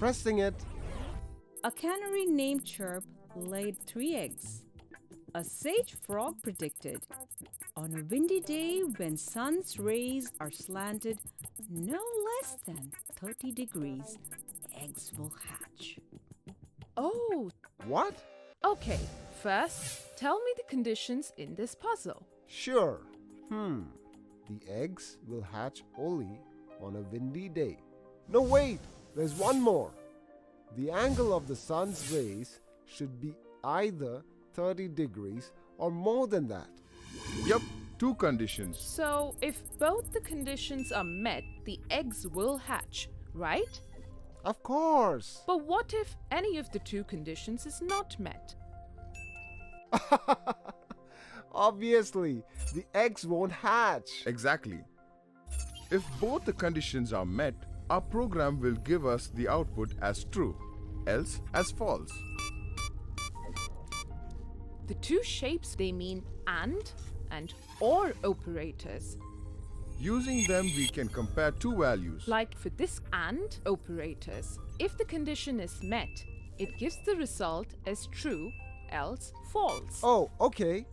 Pressing it. A canary named Chirp laid 3 eggs. A sage frog predicted, on a windy day when sun's rays are slanted no less than 30 degrees, eggs will hatch. Oh, What? okay. First, tell me the conditions in this puzzle. Sure. The eggs will hatch only on a windy day. No, wait. There's one more. The angle of the sun's rays should be either 30 degrees or more than that. Yup, 2 conditions. So, if both the conditions are met, the eggs will hatch, right? Of course. But what if any of the 2 conditions is not met? Obviously, the eggs won't hatch. Exactly. If both the conditions are met, our program will give us the output as true, else as false. The 2 shapes, they mean and or operators. Using them, we can compare 2 values. Like for this and operators, if the condition is met, it gives the result as true, else false. Oh, okay.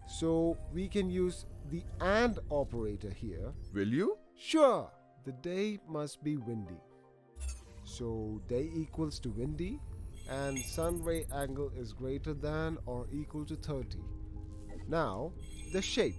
So we can use the AND operator here. Will you? Sure, the day must be windy. So day equals to windy and sun ray angle is greater than or equal to 30. Now, the shape.